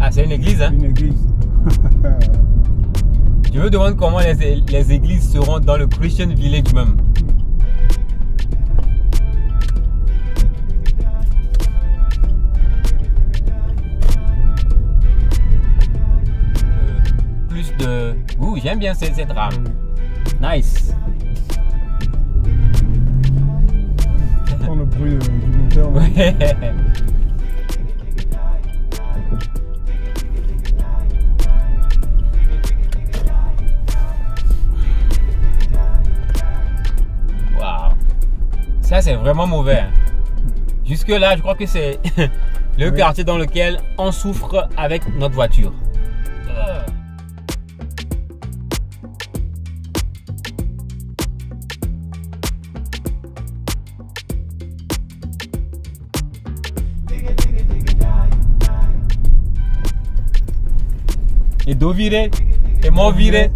Ah, c'est une église, hein? Une église. Je me demande comment les églises seront dans le Christian Village même. Plus de... Ouh, j'aime bien cette rame. Nice. J'entends le bruit du moteur. Ouais. Waouh. Ça, c'est vraiment mauvais. Jusque là, je crois que c'est le quartier dans lequel on souffre avec notre voiture. Et dos viré, et mon viré.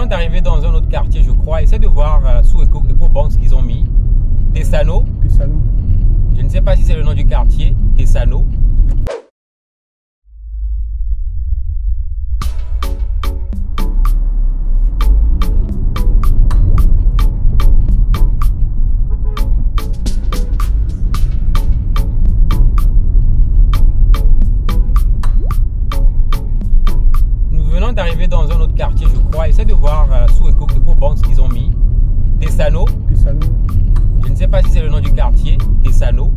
D'arriver dans un autre quartier, je crois. Essaie de voir sous EcoBank ce qu'ils ont mis. Tessano. Tessano. Je ne sais pas si c'est le nom du quartier. Tessano. D'arriver dans un autre quartier, je crois. Essaie de voir sous EcoBank ce qu'ils ont mis. Tessano. Tessano. Je ne sais pas si c'est le nom du quartier. Tessano.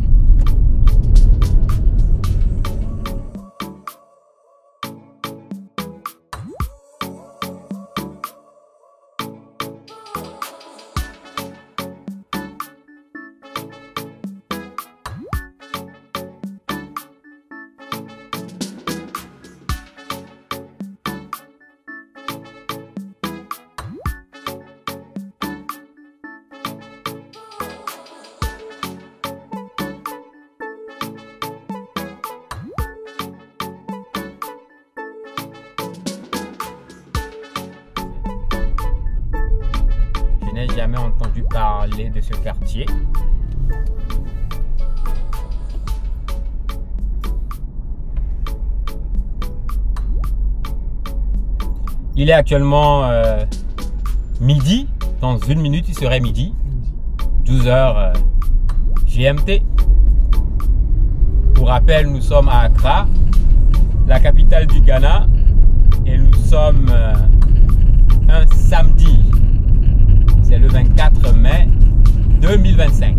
Je n'ai jamais entendu parler de ce quartier. Il est actuellement midi. Dans une minute, il serait midi. 12h GMT. Pour rappel, nous sommes à Accra, la capitale du Ghana. Et nous sommes un samedi. C'est le 24 mai 2025.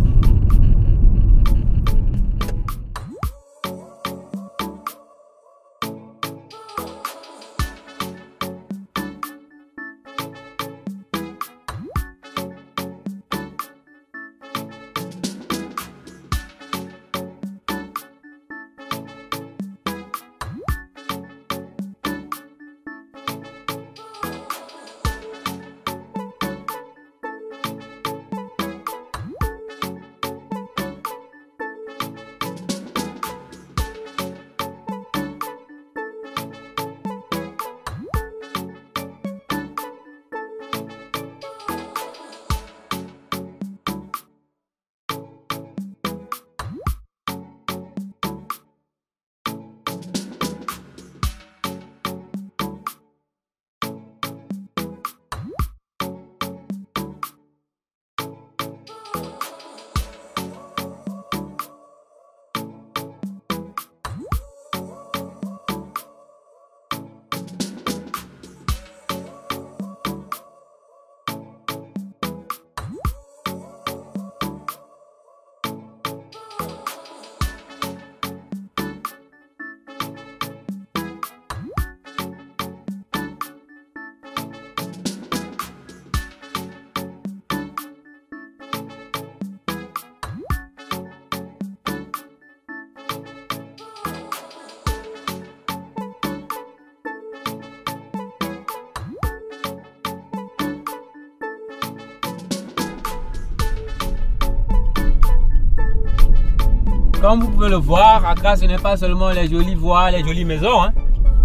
Comme vous pouvez le voir, Accra, ce n'est pas seulement les jolies voies, les jolies maisons. Hein.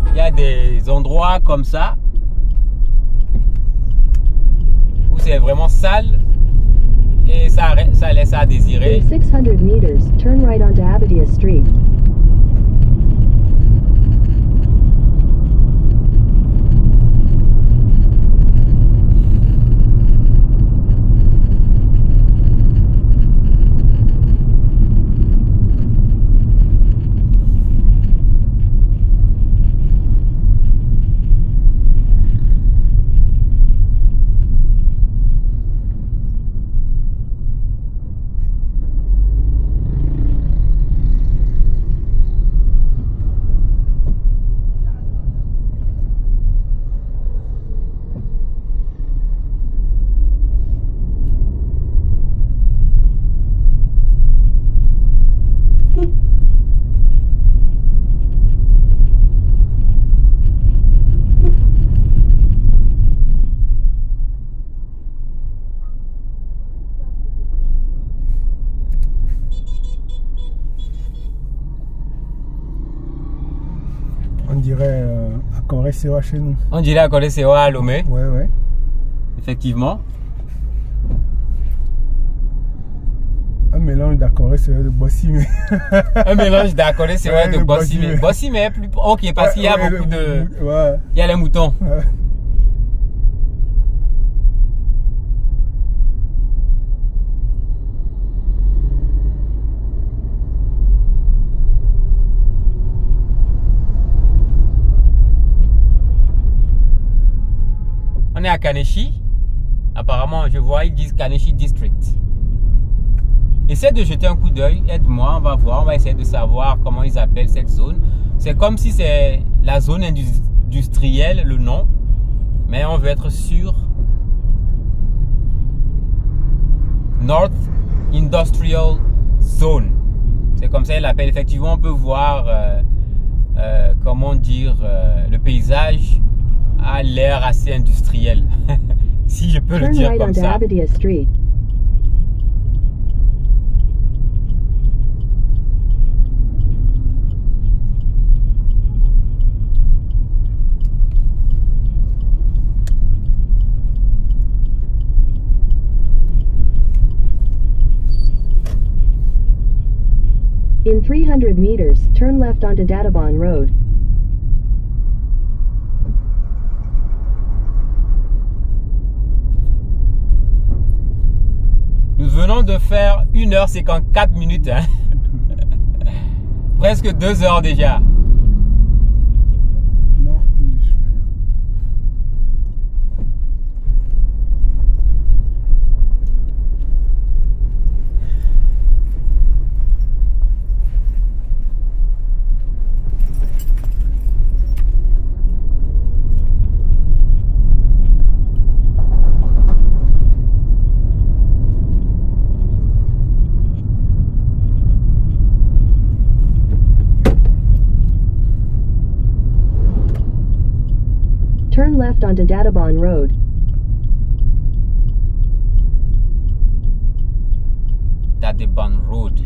Il y a des endroits comme ça où c'est vraiment sale et ça laisse à désirer. In 600 meters, turn right onto Abadia Street. On dirait à Corée-Sewa chez nous. On dirait à Corée-Sewa à Lomé. Ouais, ouais. Effectivement. Un mélange d'Akoré-Sewa de Bossimé. Un mélange d'Akoré-Sewa Ouais, de de Bossimé. Bossimé est plus... Ok, parce qu'il y a beaucoup de... Ouais. Il y a les moutons. Ouais. On est à Kaneshie. Apparemment, je vois, ils disent Kaneshie District. Essaie de jeter un coup d'œil, aide-moi, on va voir, on va essayer de savoir comment ils appellent cette zone. C'est comme si c'est la zone industrielle, le nom, mais on veut être sûr. North Industrial Zone. C'est comme ça ils l'appellent. Effectivement, on peut voir, comment dire, le paysage a l'air assez industriel. Si je peux le Turn dire right comme onto ça. Abadia Street. In 300 meters, turn left onto Databon Road. Nous venons de faire 1h54 minutes. Hein. Presque 2 heures déjà. Non, Turn left onto Databon Road. Databon Road.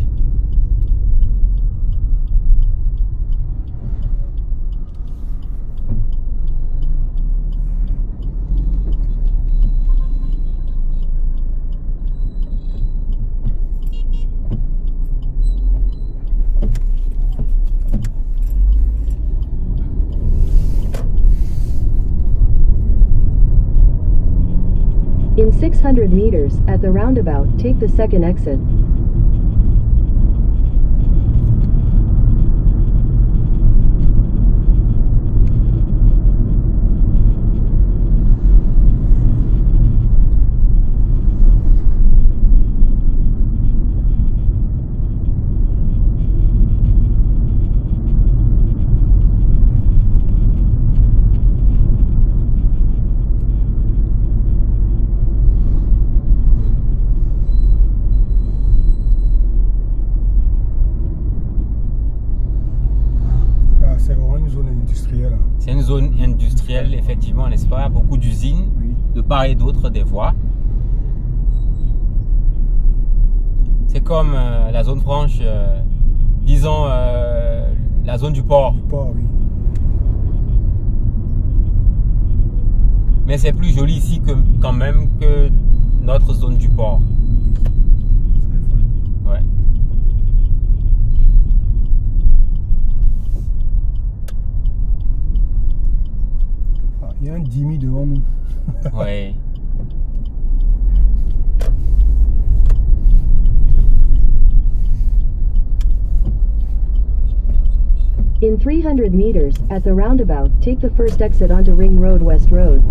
In 600 meters, at the roundabout, take the second exit. c'est vraiment une zone industrielle. C'est une zone industrielle, effectivement, n'est-ce pas? Beaucoup d'usines, Oui. de part et d'autre des voies. C'est comme la zone franche disons, la zone du port. Du port, oui. Mais c'est plus joli ici que, quand même que notre zone du port. Ça, il faut le dire. Ouais. Ah, il y a un Dimi devant nous. Ouais. In 300 meters, at the roundabout, take the first exit onto Ring Road West Road.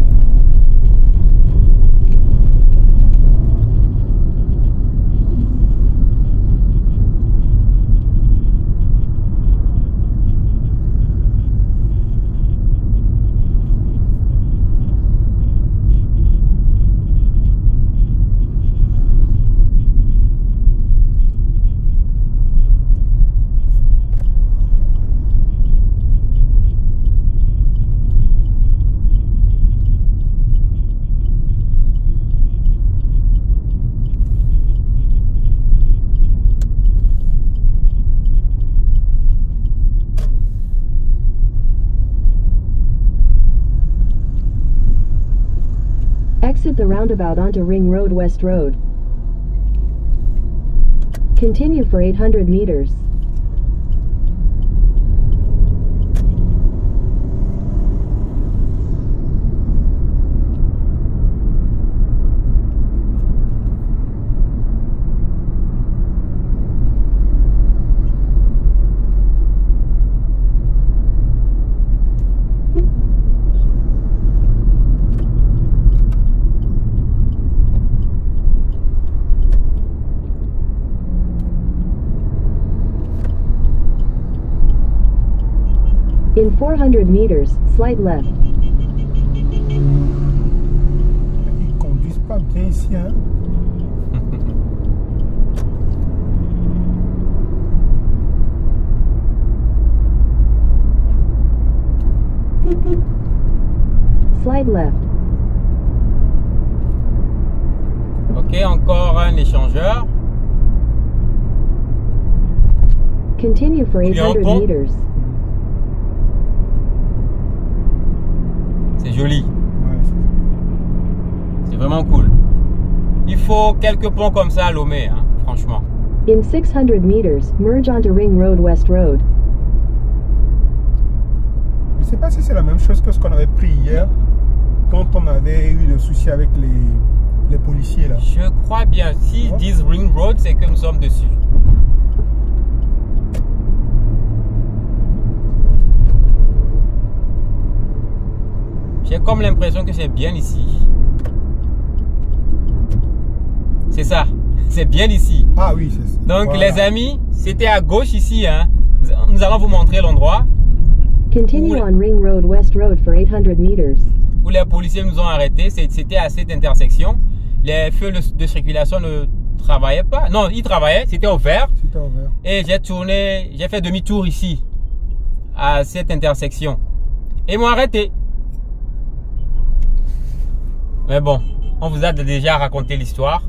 Exit the roundabout onto Ring Road West Road. Continue for 800 meters. In 400 meters, slight left. Ils conduisent pas bien ici, hein. Slide left. Ok, encore un échangeur. Continue for Il y a un 800 pont. meters. C'est joli. Ouais, C'est vraiment cool. Il faut quelques ponts comme ça à Lomé, hein, franchement. In 600 meters, merge onto Ring Road West Road. je sais pas si c'est la même chose que ce qu'on avait pris hier, quand on avait eu des soucis avec les policiers là. Je crois bien. S'ils Ouais. disent Ring Road, c'est que nous sommes dessus. J'ai comme l'impression que c'est bien ici. C'est ça. C'est bien ici. Ah oui, c'est ça. Donc Voilà. les amis, c'était à gauche ici. Hein. Nous allons vous montrer l'endroit Continue Oula. on Ring Road West Road for 800 meters. où les policiers nous ont arrêtés. C'était à cette intersection. Les feux de circulation ne travaillaient pas. Non, ils travaillaient. C'était au vert. C'était ouvert. Et j'ai fait demi-tour ici, à cette intersection. Et ils m'ont arrêté. Mais bon, on vous a déjà raconté l'histoire.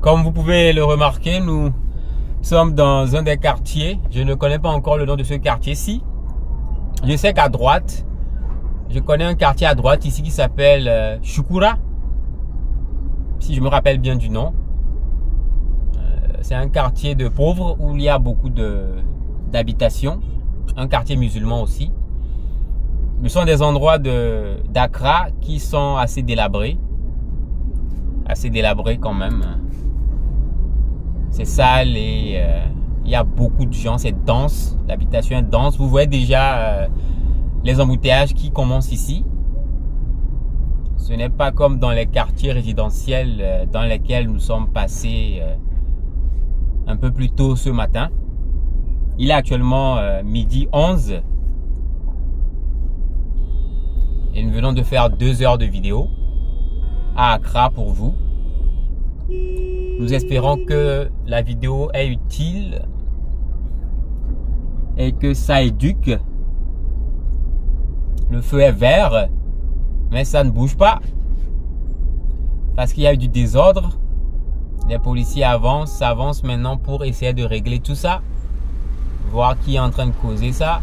Comme vous pouvez le remarquer, nous sommes dans un des quartiers. Je ne connais pas encore le nom de ce quartier-ci. Je sais qu'à droite, je connais un quartier à droite ici qui s'appelle Shukura. Si je me rappelle bien du nom. C'est un quartier de pauvres où il y a beaucoup d'habitations. Un quartier musulman aussi. Ce sont des endroits d'Accra qui sont assez délabrés. Assez délabrés quand même. C'est sale et Il y a beaucoup de gens, c'est dense. L'habitation est dense. Vous voyez déjà les embouteillages qui commencent ici. Ce n'est pas comme dans les quartiers résidentiels dans lesquels nous sommes passés un peu plus tôt ce matin. Il est actuellement midi 11. Et nous venons de faire 2 heures de vidéo à Accra pour vous. Nous espérons que la vidéo est utile et que ça éduque. Le feu est vert, mais ça ne bouge pas parce qu'il y a eu du désordre. Les policiers s'avancent maintenant pour essayer de régler tout ça, voir qui est en train de causer ça.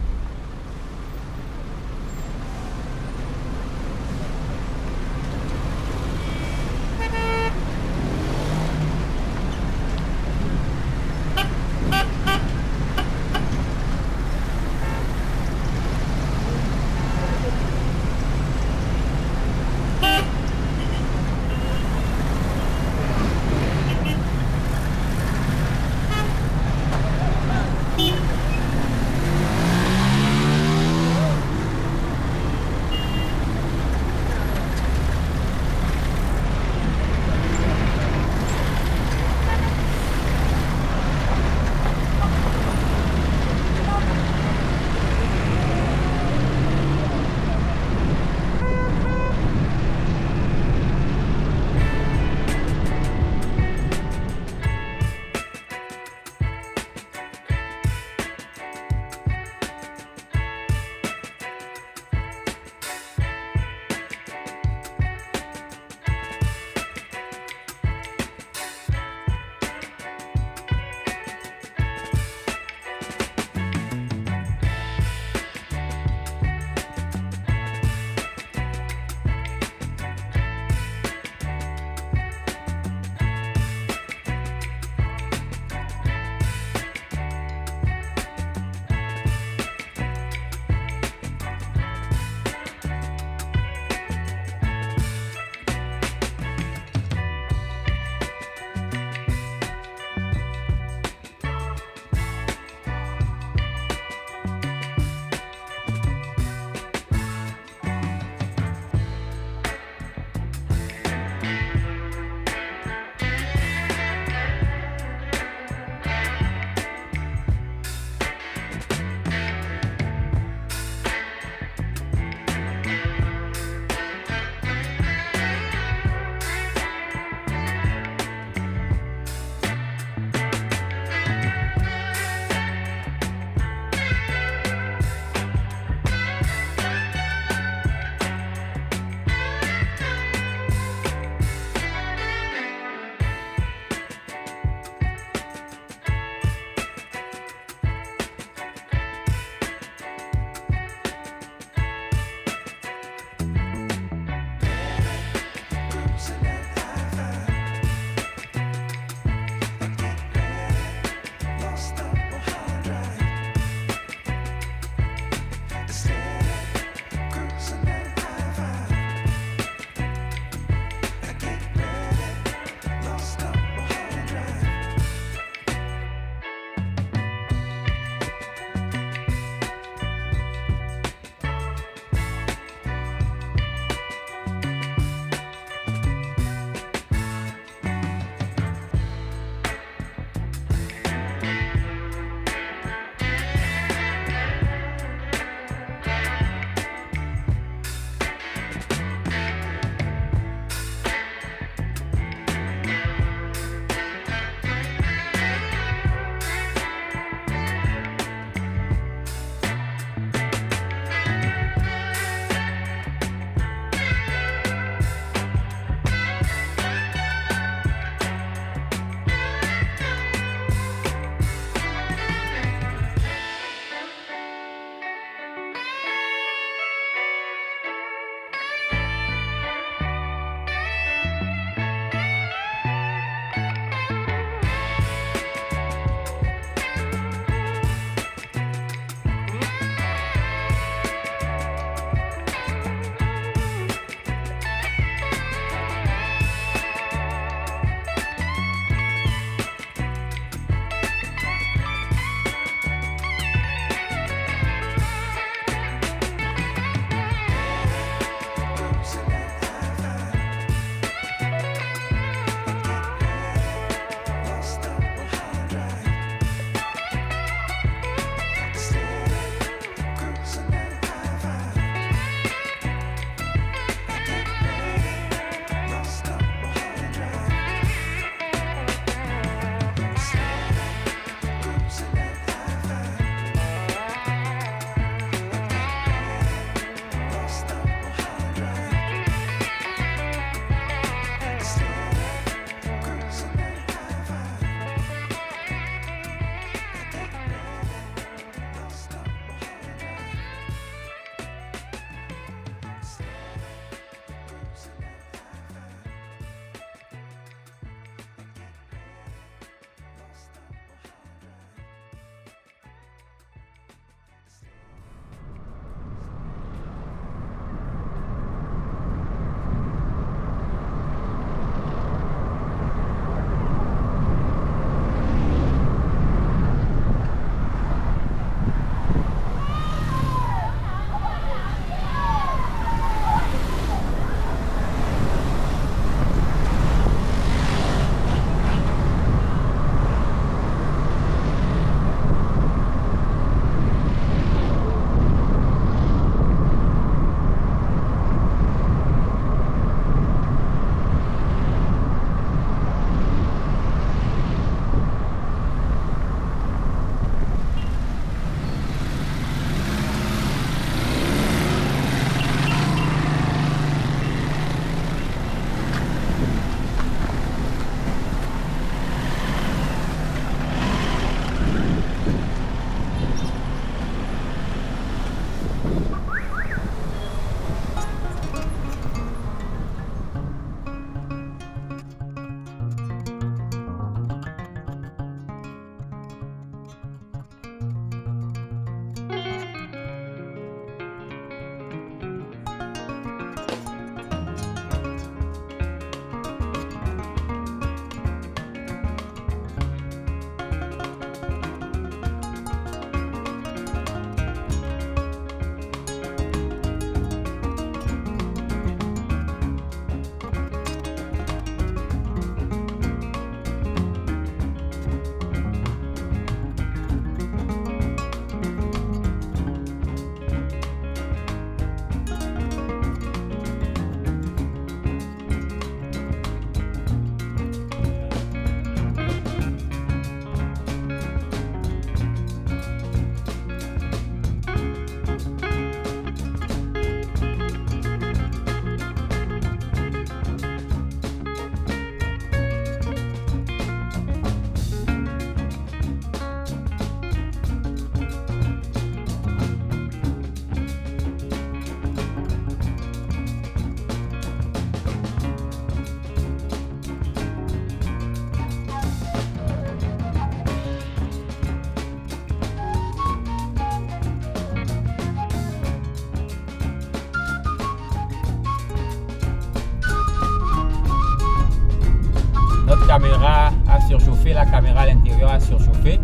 Notre caméra a surchauffé, la caméra à l'intérieur a surchauffé.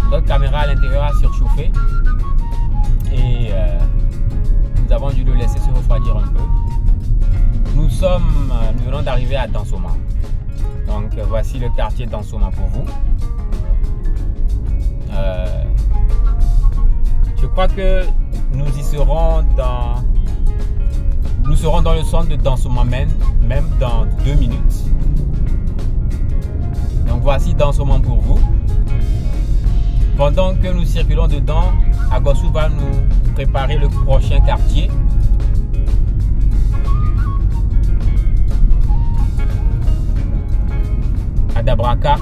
Notre caméra à l'intérieur a surchauffé et nous avons dû le laisser se refroidir un peu. Nous venons d'arriver à Dansoman. Donc voici le quartier Dansoman pour vous. Je crois que nous serons dans le centre de Dansoman même dans 2 minutes. Donc voici Dansoman pour vous. Pendant que nous circulons dedans, Agossou va nous préparer le prochain quartier. Adabraka.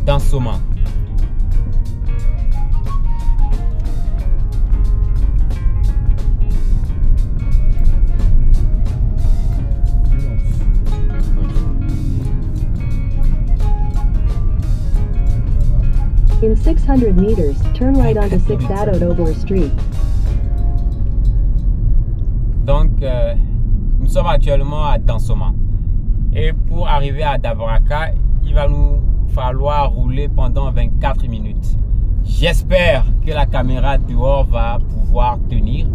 Dansoman. In 600 meters, turn right onto 6th Adodobor Street. Donc, nous sommes actuellement à Dansoman. Et pour arriver à Adabraka, il va nous falloir rouler pendant 24 minutes. J'espère que la caméra dehors va pouvoir tenir.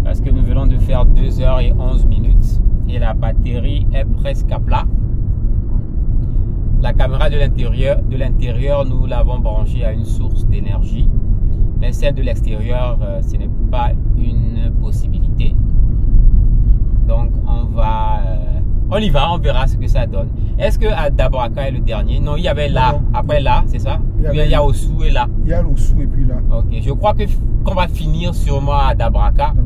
Parce que nous venons de faire 2h11 minutes. Et la batterie est presque à plat. La caméra de l'intérieur, nous l'avons branchée à une source d'énergie. Mais celle de l'extérieur, ce n'est pas une possibilité. Donc on y va, on verra ce que ça donne. Est-ce que Adabraka est le dernier? Non, il y avait là, après là, c'est ça? Il y a Ossou et là. Il y a Ossou et puis là. Ok, je crois qu'on va finir sûrement à Adabraka. Oui.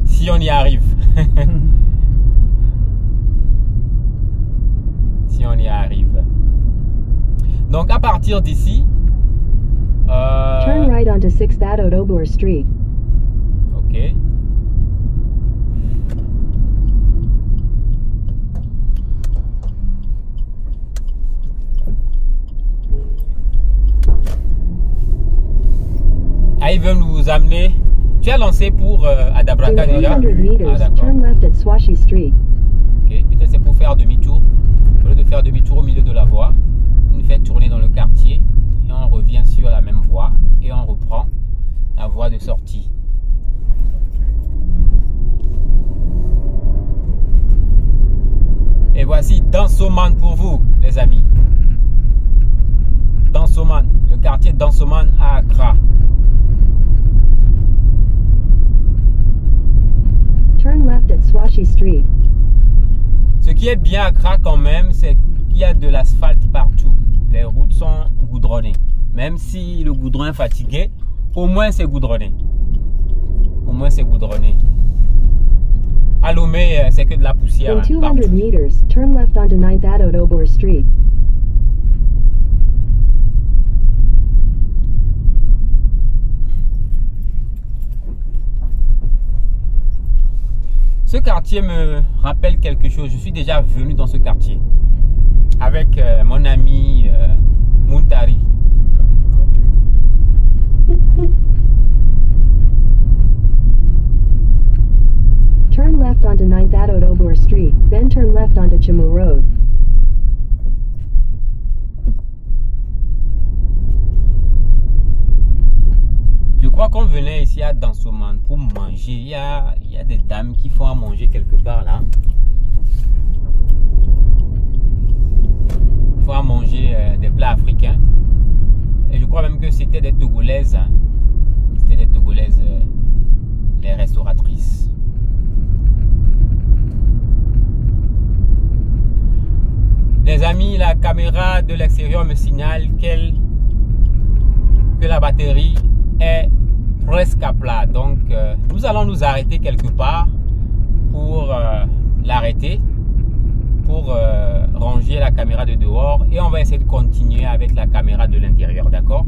Si on y arrive. Si on y arrive. Donc à partir d'ici, turn right onto 6th Adodobor Street. Ok. Ah, ils veulent nous amener. Tu as lancé pour Adabraka In déjà? 800 meters, Ah, d'accord. turn left at Swashi Street. Ok, peut-être c'est pour faire demi-tour. Au lieu de faire demi-tour au milieu de la voie, on nous fait tourner dans le quartier et on revient sur la même voie et on reprend la voie de sortie. Et voici Dansoman pour vous, les amis. Dansoman, le quartier Dansoman à Accra. Turn left at Swashi Street. Ce qui est bien à Accra quand même, c'est qu'il y a de l'asphalte partout. Les routes sont goudronnées. Même si le goudron est fatigué, au moins c'est goudronné. Au moins c'est goudronné. À Lomé, c'est que de la poussière. In 200 partout. meters, turn left onto 9th Adodobor Street. Ce quartier me rappelle quelque chose. Je suis déjà venu dans ce quartier avec mon ami Muntari. Turn left onto 9th Adodobor Street, then turn left onto Chimu Road. Je crois qu'on venait ici à Dansoman pour manger. Il y a des dames qui font à manger quelque part là. Ils font à manger des plats africains. Et je crois même que c'était des Togolaises. Hein. C'était des Togolaises, les restauratrices. Les amis, la caméra de l'extérieur me signale que la batterie est presque à plat. Donc nous allons nous arrêter quelque part pour l'arrêter, pour ranger la caméra de dehors, et on va essayer de continuer avec la caméra de l'intérieur, d'accord?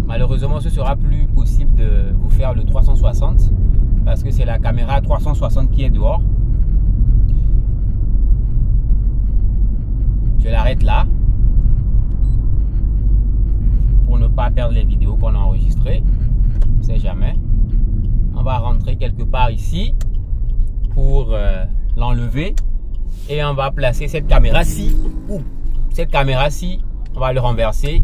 Malheureusement, ce sera plus possible de vous faire le 360 parce que c'est la caméra 360 qui est dehors. Je l'arrête là. Pour ne pas perdre les vidéos qu'on a enregistrées. On ne sait jamais. On va rentrer quelque part ici pour l'enlever. Et on va placer cette caméra-ci. Cette caméra-ci, on va le renverser.